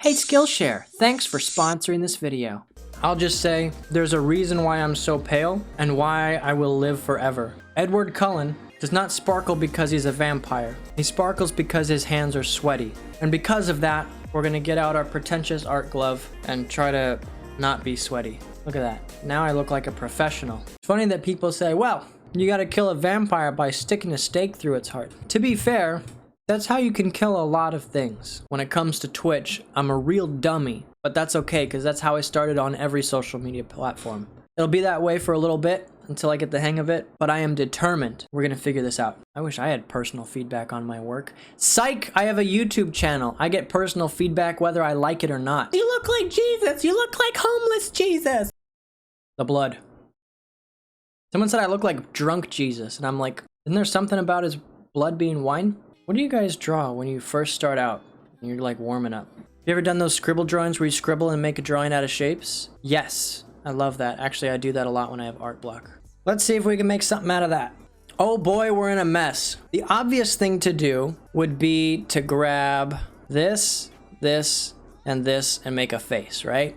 Hey Skillshare, thanks for sponsoring this video. I'll just say, there's a reason why I'm so pale, and why I will live forever. Edward Cullen does not sparkle because he's a vampire. He sparkles because his hands are sweaty. And because of that, we're gonna get out our pretentious art glove and try to not be sweaty. Look at that. Now I look like a professional. It's funny that people say, well, you gotta kill a vampire by sticking a stake through its heart. To be fair, that's how you can kill a lot of things. When it comes to Twitch, I'm a real dummy, but that's okay because that's how I started on every social media platform. It'll be that way for a little bit until I get the hang of it, but I am determined. We're gonna figure this out. I wish I had personal feedback on my work. Psych! I have a YouTube channel. I get personal feedback whether I like it or not. You look like Jesus! You look like homeless Jesus! The blood. Someone said I look like drunk Jesus, and I'm like, isn't there something about his blood being wine? What do you guys draw when you first start out and you're like warming up? You ever done those scribble drawings where you scribble and make a drawing out of shapes? Yes, I love that. Actually, I do that a lot when I have art block. Let's see if we can make something out of that. Oh boy, we're in a mess. The obvious thing to do would be to grab this, this, and this and make a face, right?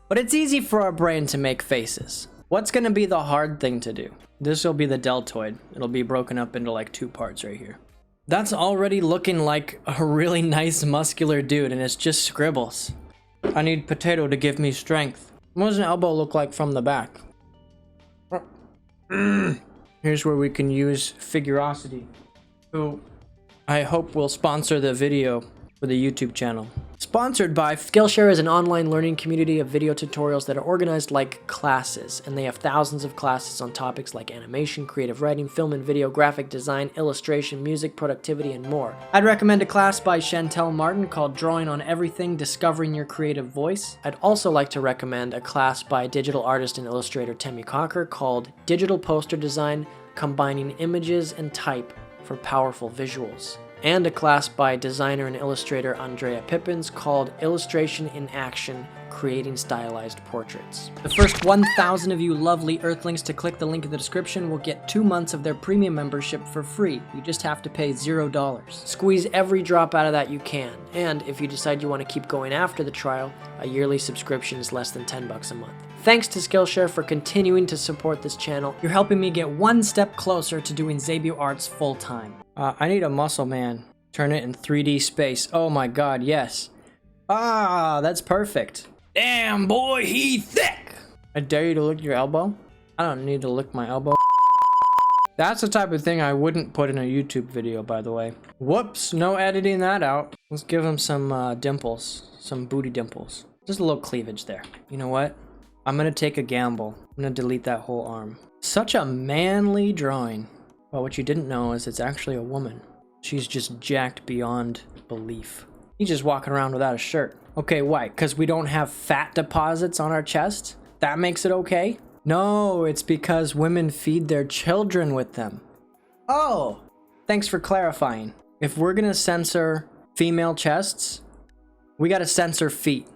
But it's easy for our brain to make faces. What's gonna be the hard thing to do? This will be the deltoid. It'll be broken up into like 2 parts right here. That's already looking like a really nice muscular dude, and it's just scribbles. I need potato to give me strength. What does an elbow look like from the back? Here's where we can use Figurosity, who I hope will sponsor the video for the YouTube channel. Sponsored by Skillshare is an online learning community of video tutorials that are organized like classes, and they have thousands of classes on topics like animation, creative writing, film and video, graphic design, illustration, music, productivity, and more. I'd recommend a class by Chantel Martin called Drawing on Everything, Discovering Your Creative Voice. I'd also like to recommend a class by digital artist and illustrator Temi Cocker called Digital Poster Design, Combining Images and Type for Powerful Visuals. And a class by designer and illustrator Andrea Pippins called Illustration in Action, Creating Stylized Portraits. The first 1,000 of you lovely Earthlings to click the link in the description will get 2 months of their premium membership for free. You just have to pay $0. Squeeze every drop out of that you can, and if you decide you want to keep going after the trial, a yearly subscription is less than $10 a month. Thanks to Skillshare for continuing to support this channel. You're helping me get 1 step closer to doing Xabio arts full time. I need a muscle man. Turn it in 3D space. Oh my god, yes. Ah, that's perfect. Damn, boy, he thick! I dare you to lick your elbow? I don't need to lick my elbow. That's the type of thing I wouldn't put in a YouTube video, by the way. Whoops, no editing that out. Let's give him some dimples. Some booty dimples. Just a little cleavage there. You know what? I'm gonna take a gamble. I'm gonna delete that whole arm. Such a manly drawing. Well, what you didn't know is it's actually a woman. She's just jacked beyond belief. He's just walking around without a shirt. Okay, why? Because we don't have fat deposits on our chest? That makes it okay? No, it's because women feed their children with them. Oh, thanks for clarifying. If we're gonna censor female chests, we gotta censor feet.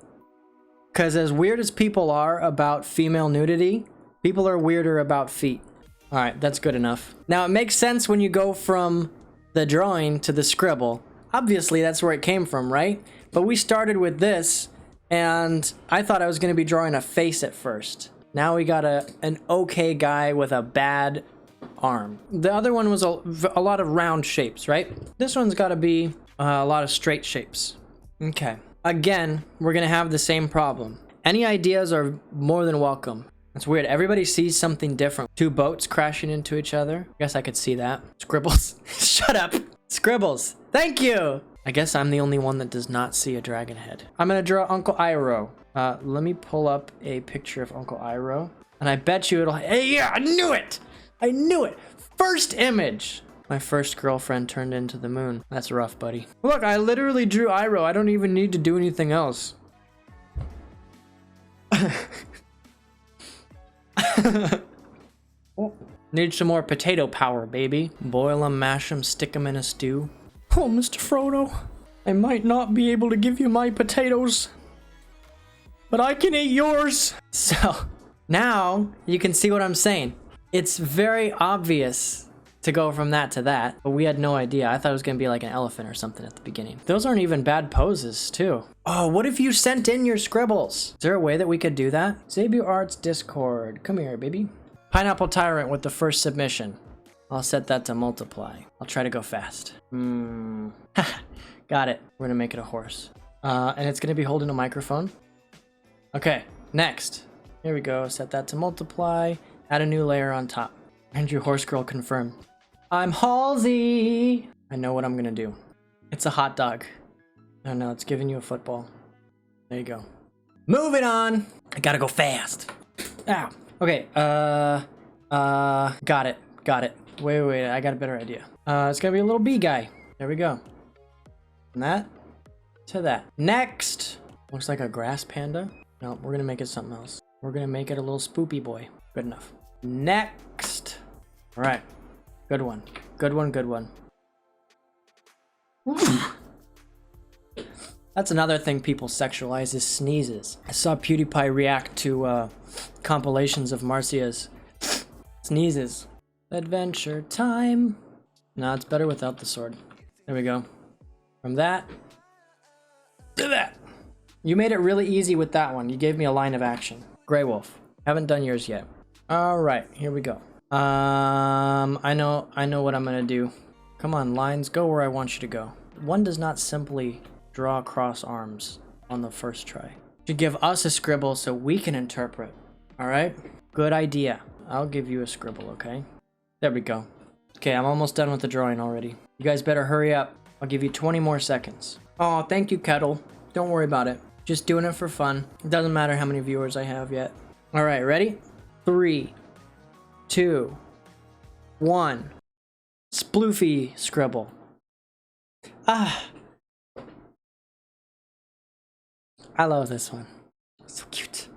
Because as weird as people are about female nudity, people are weirder about feet. All right, that's good enough. Now it makes sense when you go from the drawing to the scribble. Obviously that's where it came from, right? But we started with this, and I thought I was gonna be drawing a face at first. Now we got an okay guy with a bad arm. The other one was a lot of round shapes, right? This one's gotta be a lot of straight shapes. Okay. Again, we're gonna have the same problem. Any ideas are more than welcome. It's weird. Everybody sees something different. 2 boats crashing into each other. I guess I could see that. Scribbles. Shut up. Scribbles. Thank you. I guess I'm the only one that does not see a dragon head. I'm gonna draw Uncle Iroh. Let me pull up a picture of Uncle Iroh. And I bet you it'll... Hey, yeah, I knew it. I knew it. First image. My first girlfriend turned into the moon. That's rough, buddy. Look, I literally drew Iroh. I don't even need to do anything else. Oh, need some more potato power, baby. Boil them, mash them, stick them in a stew. Oh, Mr. Frodo, I might not be able to give you my potatoes, but I can eat yours. So now you can see what I'm saying. It's very obvious to go from that to that, but we had no idea. I thought it was gonna be like an elephant or something at the beginning. Those aren't even bad poses, too. Oh, what if you sent in your scribbles? Is there a way that we could do that? Xabio Arts Discord. Come here, baby. Pineapple Tyrant with the first submission. I'll set that to multiply. I'll try to go fast. Got it. We're gonna make it a horse. And it's gonna be holding a microphone. Okay, next. Here we go. Set that to multiply. Add a new layer on top. Andrew Horse Girl confirmed. I'm Halsey. I know what I'm gonna do. It's a hot dog. Oh no, it's giving you a football. There you go. Moving on. I gotta go fast. Ow. Okay. Got it. Got it. Wait. I got a better idea. It's gonna be a little bee guy. There we go. From that to that. Next. Looks like a grass panda. No, we're gonna make it something else. We're gonna make it a little spoopy boy. Good enough. Next. All right. Good one. Good one. Good one. That's another thing people sexualize is sneezes. I saw PewDiePie react to compilations of Marcia's sneezes. Adventure time. No, it's better without the sword. There we go. From that to that. You made it really easy with that one. You gave me a line of action. Grey Wolf. Haven't done yours yet. All right, here we go. I know what I'm gonna do. Come on, lines, go where I want you to go. One does not simply draw cross arms on the first try. You give us a scribble so we can interpret. All right, good idea. I'll give you a scribble, okay? There we go. Okay, I'm almost done with the drawing already. You guys better hurry up. I'll give you 20 more seconds. Oh, thank you, Kettle. Don't worry about it. Just doing it for fun. It doesn't matter how many viewers I have yet. All right, ready? 3, 2, 1. Sploofy scribble. Ah. I love this one. So cute.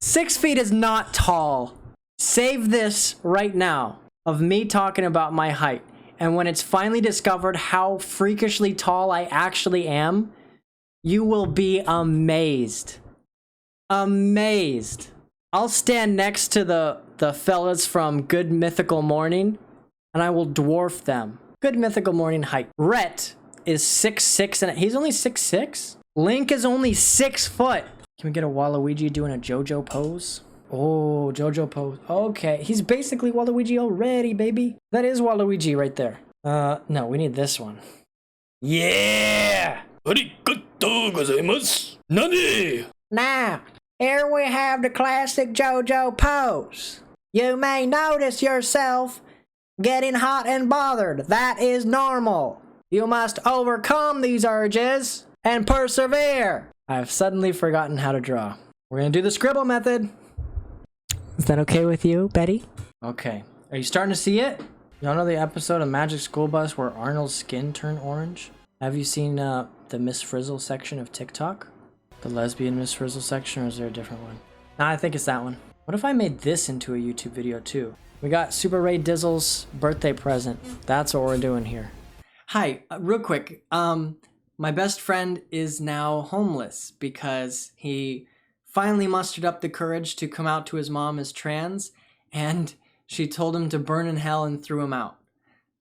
6 feet is not tall. Save this right now of me talking about my height. And when it's finally discovered how freakishly tall I actually am, you will be amazed. Amazed. I'll stand next to the fellas from Good Mythical Morning, and I will dwarf them. Good Mythical Morning height. Rhett is 6'6", and he's only 6'6"? Link is only 6 foot. Can we get a Waluigi doing a JoJo pose? Oh, JoJo pose. Okay, he's basically Waluigi already, baby. That is Waluigi right there. No, we need this one. Yeah! Arigatou gozaimasu. Nani? Now, here we have the classic JoJo pose. You may notice yourself getting hot and bothered. That is normal. You must overcome these urges and persevere. I've suddenly forgotten how to draw. We're gonna do the scribble method. Is that okay with you, Betty? Okay. Are you starting to see it? Y'all know the episode of Magic School Bus where Arnold's skin turned orange? Have you seen the Miss Frizzle section of TikTok? The lesbian Miss Frizzle section, or is there a different one? Nah, I think it's that one. What if I made this into a YouTube video too? We got Super Ray Dizzle's birthday present. That's what we're doing here. Hi, real quick. My best friend is now homeless because he finally mustered up the courage to come out to his mom as trans, and she told him to burn in hell and threw him out.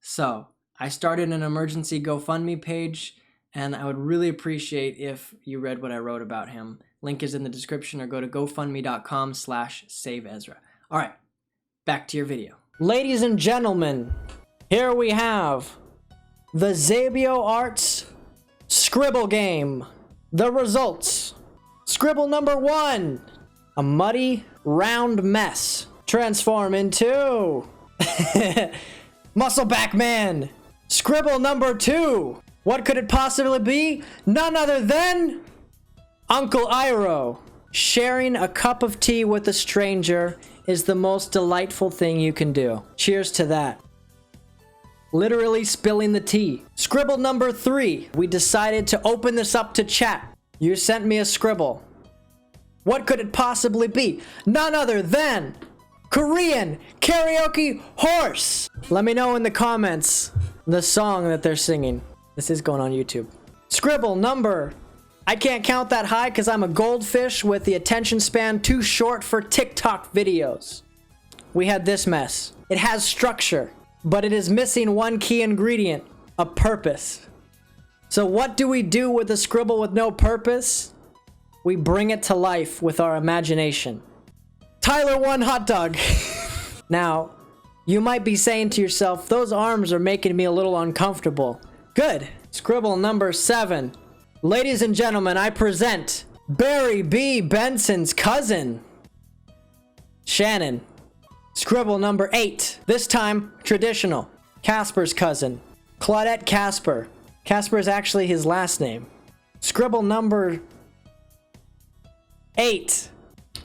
So I started an emergency GoFundMe page, and I would really appreciate if you read what I wrote about him. Link is in the description, or go to gofundme.com/saveezra. All right, back to your video. Ladies and gentlemen, here we have the Xabio Arts Scribble Game. The results. Scribble number 1. A muddy, round mess. Transform into Muscleback Man. Scribble number 2. What could it possibly be? None other than Uncle Iroh. Sharing a cup of tea with a stranger is the most delightful thing you can do. Cheers to that. Literally spilling the tea. Scribble number 3. We decided to open this up to chat. You sent me a scribble. What could it possibly be? None other than Korean karaoke horse. Let me know in the comments the song that they're singing. This is going on YouTube. Scribble number. I can't count that high because I'm a goldfish with the attention span too short for TikTok videos. We had this mess. It has structure. but it is missing one key ingredient, a purpose. So what do we do with a scribble with no purpose? We bring it to life with our imagination. Tyler won hot dog. Now, you might be saying to yourself, those arms are making me a little uncomfortable. Good. Scribble number 7. Ladies and gentlemen, I present Barry B. Benson's cousin, Shannon. Scribble number 8. This time, traditional. Casper's cousin, Claudette Casper. Casper is actually his last name. Scribble number 8.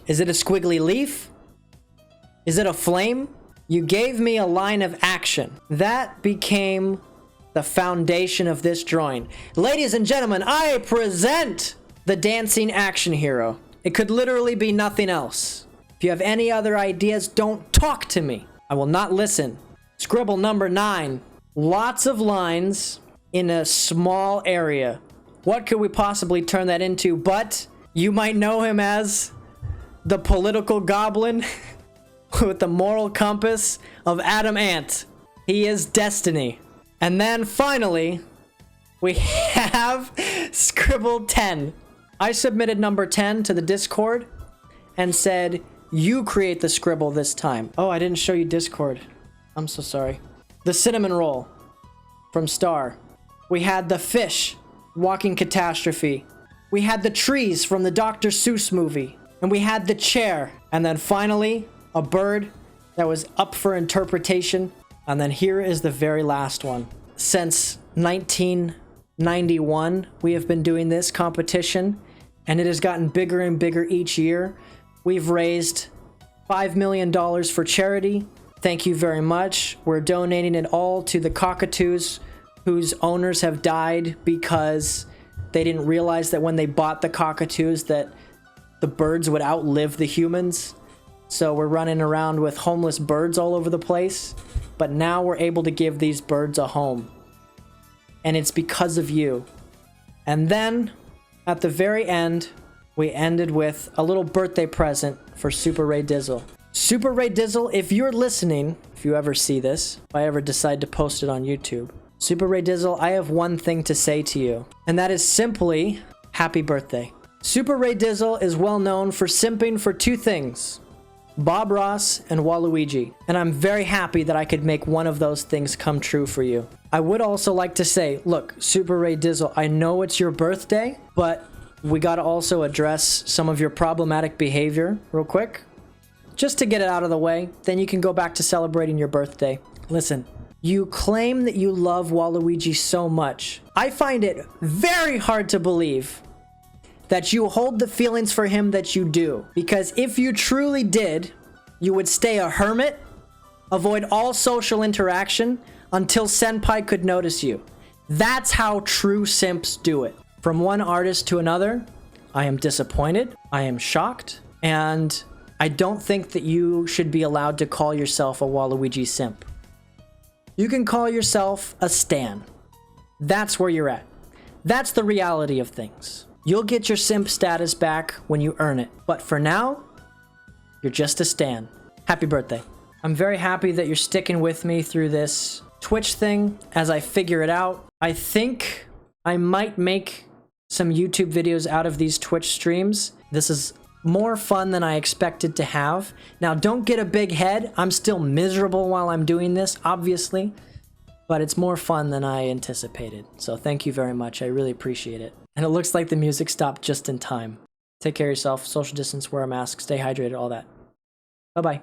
Is it a squiggly leaf? Is it a flame? You gave me a line of action. That became the foundation of this drawing. Ladies and gentlemen, I present the dancing action hero. It could literally be nothing else. If you have any other ideas, don't talk to me. I will not listen. Scribble number 9. Lots of lines in a small area. What could we possibly turn that into? But you might know him as the political goblin with the moral compass of Adam Ant. He is Destiny. And then finally, we have Scribble 10. I submitted number 10 to the Discord and said, you create the scribble this time. Oh, I didn't show you Discord. I'm so sorry. The cinnamon roll from Star. We had the fish, Walking Catastrophe. We had the trees from the Dr. Seuss movie. And we had the chair. And then finally, a bird that was up for interpretation. And then here is the very last one. Since 1991, we have been doing this competition, and it has gotten bigger and bigger each year. We've raised $5 million for charity. Thank you very much. We're donating it all to the cockatoos whose owners have died because they didn't realize that when they bought the cockatoos that the birds would outlive the humans. So we're running around with homeless birds all over the place. But now we're able to give these birds a home. And it's because of you. And then, at the very end, we ended with a little birthday present for Super Ray Dizzle. Super Ray Dizzle, if you're listening, if you ever see this, if I ever decide to post it on YouTube, Super Ray Dizzle, I have one thing to say to you. And that is simply, happy birthday. Super Ray Dizzle is well known for simping for 2 things. Bob Ross and Waluigi, and I'm very happy that I could make one of those things come true for you. I would also like to say, look, Super Ray Dizzle, I know it's your birthday, but we gotta also address some of your problematic behavior real quick, just to get it out of the way, then you can go back to celebrating your birthday. Listen, you claim that you love Waluigi so much. I find it very hard to believe that you hold the feelings for him that you do. Because if you truly did, you would stay a hermit, avoid all social interaction until Senpai could notice you. That's how true simps do it. From one artist to another, I am disappointed, I am shocked, and I don't think that you should be allowed to call yourself a Waluigi simp. You can call yourself a stan. That's where you're at. That's the reality of things. You'll get your simp status back when you earn it. But for now, you're just a stan. Happy birthday. I'm very happy that you're sticking with me through this Twitch thing as I figure it out. I think I might make some YouTube videos out of these Twitch streams. This is more fun than I expected to have. Now, don't get a big head. I'm still miserable while I'm doing this, obviously. But it's more fun than I anticipated. So thank you very much. I really appreciate it. And it looks like the music stopped just in time. Take care of yourself, social distance, wear a mask, stay hydrated, all that. Bye-bye.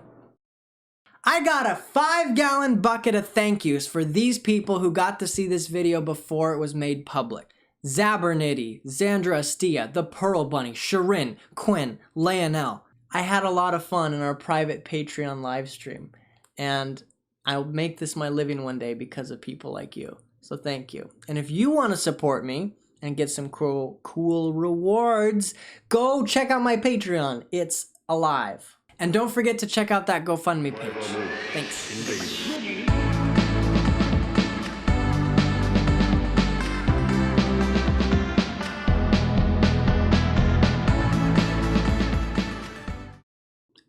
I got a 5-gallon bucket of thank yous for these people who got to see this video before it was made public. Zabernitty, Xandra Astilla, the Pearl Bunny, Shirin, Quinn, Leonel. I had a lot of fun in our private Patreon live stream. And I'll make this my living one day because of people like you. So thank you. And if you want to support me and get some cool rewards, go check out my Patreon. It's alive. And don't forget to check out that GoFundMe page. Thanks.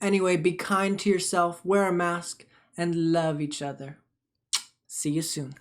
Anyway, be kind to yourself, wear a mask, and love each other. See you soon.